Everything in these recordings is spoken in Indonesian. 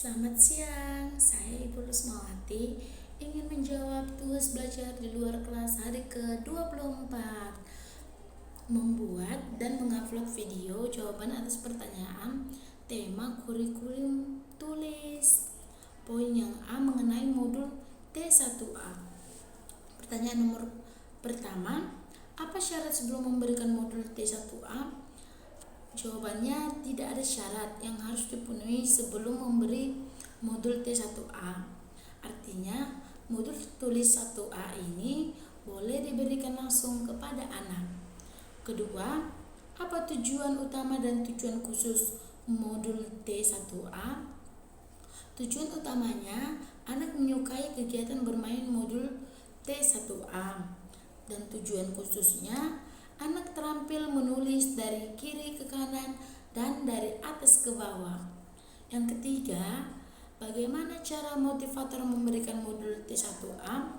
Selamat siang, saya Ibu Rusmawati ingin menjawab tugas belajar di luar kelas hari ke-24. Membuat dan mengupload video jawaban atas pertanyaan tema kurikulum tulis. Poin yang A mengenai modul T1A. Pertanyaan nomor pertama, apa syarat sebelum memberikan modul T1A? Jawabannya tidak ada syarat yang harus dipenuhi sebelum memberi modul T1A. Artinya, modul tulis 1A ini boleh diberikan langsung kepada anak. Kedua, apa tujuan utama dan tujuan khusus modul T1A? Tujuan utamanya, anak menyukai kegiatan bermain modul T1A. Dan tujuan khususnya, anak terampil menulis dari kiri ke kanan dan dari atas ke bawah. Yang ketiga, bagaimana cara motivator memberikan modul T1A?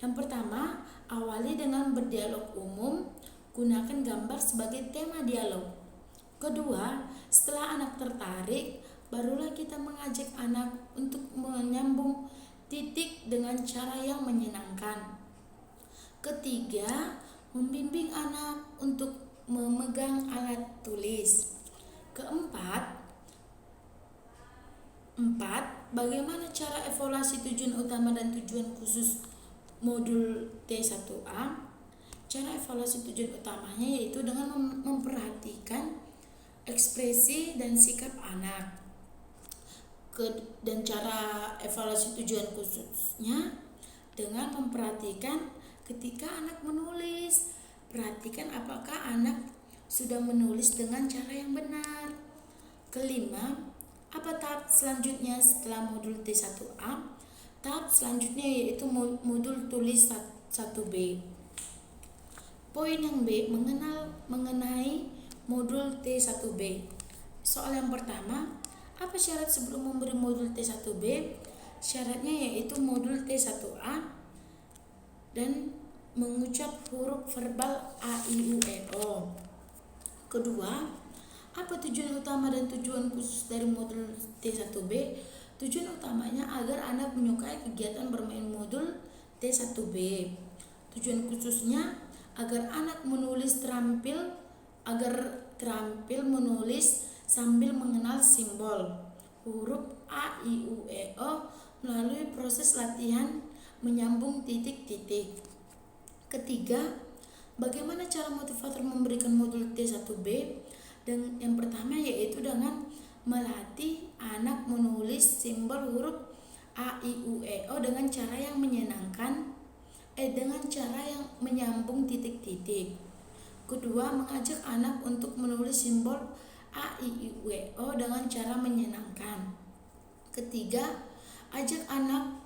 Yang pertama, awali dengan berdialog umum, gunakan gambar sebagai tema dialog. Kedua, setelah anak tertarik, barulah kita mengajak anak untuk menyambung titik dengan cara yang menyenangkan. Ketiga, membimbing anak untuk memegang alat tulis. Keempat, bagaimana cara evaluasi tujuan utama dan tujuan khusus modul T1A? Cara evaluasi tujuan utamanya yaitu dengan memperhatikan ekspresi dan sikap anak. Dan cara evaluasi tujuan khususnya dengan memperhatikan ketika anak menulis, perhatikan apakah anak sudah menulis dengan cara yang benar. Kelima, apa tahap selanjutnya setelah modul T1A? Tahap selanjutnya yaitu modul tulis 1B. Poin yang B, mengenai modul T1B. Soal yang pertama, apa syarat sebelum memberi modul T1B? Syaratnya yaitu modul T1A dan mengucap huruf verbal A, I, U, E, O. Kedua, apa tujuan utama dan tujuan khusus dari modul T1B? Tujuan utamanya agar anak menyukai kegiatan bermain modul T1B. Tujuan khususnya agar anak menulis terampil menulis sambil mengenal simbol huruf A, I, U, E, O melalui proses latihan menyambung titik-titik. Ketiga, bagaimana cara motivator memberikan modul T1B? Dan yang pertama yaitu dengan melatih anak menulis simbol huruf A, I, U, E, O dengan cara yang menyenangkan, dengan cara yang menyambung titik-titik. Kedua, mengajak anak untuk menulis simbol A, I, U, E, O dengan cara menyenangkan. Ketiga, ajak anak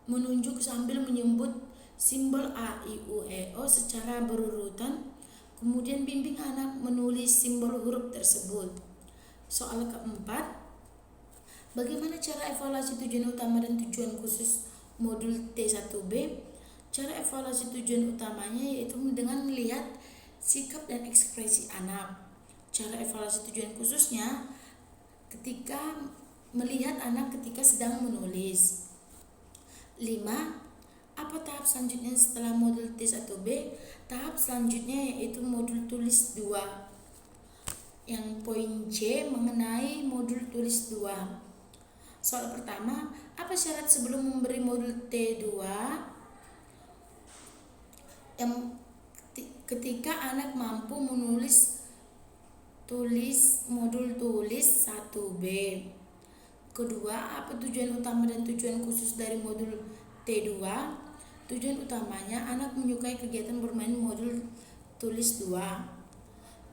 menunjuk sambil menyebut simbol A, I, U, E, O secara berurutan, kemudian bimbing anak menulis simbol huruf tersebut. Soal keempat, bagaimana cara evaluasi tujuan utama dan tujuan khusus modul T1B? Cara evaluasi tujuan utamanya yaitu dengan melihat sikap dan ekspresi anak. Cara evaluasi tujuan khususnya ketika melihat anak ketika sedang menulis. 5. Apa tahap selanjutnya setelah modul T1B? Tahap selanjutnya yaitu modul tulis 2. Yang poin C mengenai modul tulis 2. Soal pertama, apa syarat sebelum memberi modul T2? Yang ketika anak mampu menulis modul tulis 1B. Kedua, apa tujuan utama dan tujuan khusus dari modul T2? Tujuan utamanya anak menyukai kegiatan bermain modul tulis 2.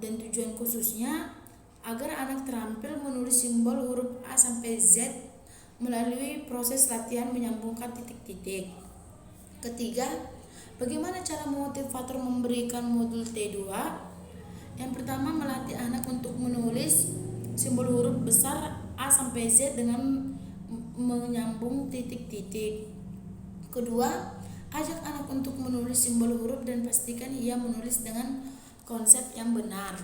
Dan tujuan khususnya agar anak terampil menulis simbol huruf A sampai Z melalui proses latihan menyambungkan titik-titik. Ketiga, bagaimana cara motivator memberikan modul T2? Yang pertama, melatih anak untuk menulis simbol huruf besar A sampai Z dengan menyambung titik-titik. Kedua, ajak anak untuk menulis simbol huruf dan pastikan ia menulis dengan konsep yang benar.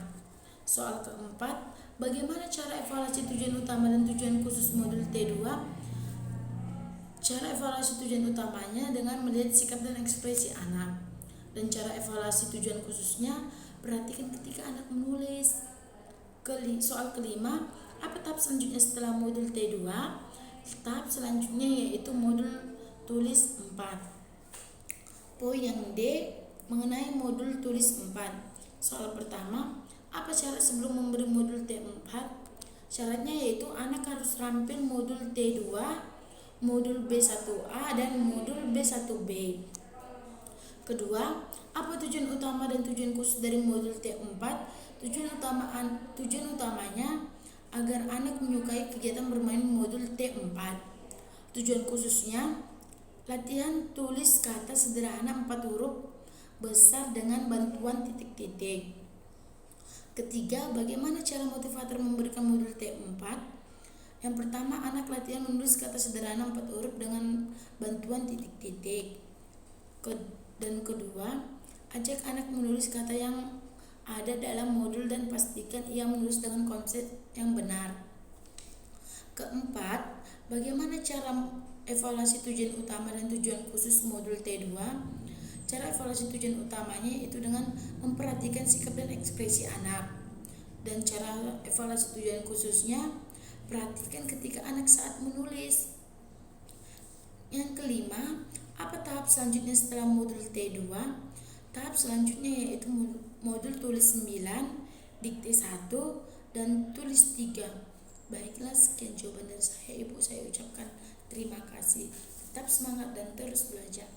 Soal keempat, Bagaimana cara evaluasi tujuan utama dan tujuan khusus modul T2? Cara evaluasi tujuan utamanya dengan melihat sikap dan ekspresi anak. Dan cara evaluasi tujuan khususnya, perhatikan ketika anak menulis. Soal kelima, apa tahap selanjutnya setelah modul T2? Tahap selanjutnya yaitu modul tulis 4. Poin yang D mengenai modul tulis 4. Soal pertama, apa syarat sebelum memberi modul T4? Syaratnya yaitu anak harus rampil modul T2, modul B1A, dan modul B1B. Kedua, apa tujuan utama dan tujuan khusus dari modul T4? Tujuan utamanya agar anak menyukai kegiatan bermain modul T4. Tujuan khususnya latihan tulis kata sederhana 4 huruf besar dengan bantuan titik-titik. Ketiga, bagaimana cara motivator memberikan modul T4? Yang pertama, anak latihan menulis kata sederhana 4 huruf dengan bantuan titik-titik. Dan kedua, ajak anak menulis kata yang ada dalam modul dan pastikan ia menulis dengan konsep yang benar. Keempat, bagaimana cara evaluasi tujuan utama dan tujuan khusus modul T2? Cara evaluasi tujuan utamanya itu dengan memperhatikan sikap dan ekspresi anak. Dan cara evaluasi tujuan khususnya, perhatikan ketika anak saat menulis. Yang kelima, apa tahap selanjutnya setelah modul T2? Tahap selanjutnya yaitu modul tulis 9, dikte 1, dan tulis 3. Baiklah, sekian jawaban dari saya Ibu. Saya ucapkan terima kasih. Tetap semangat dan terus belajar.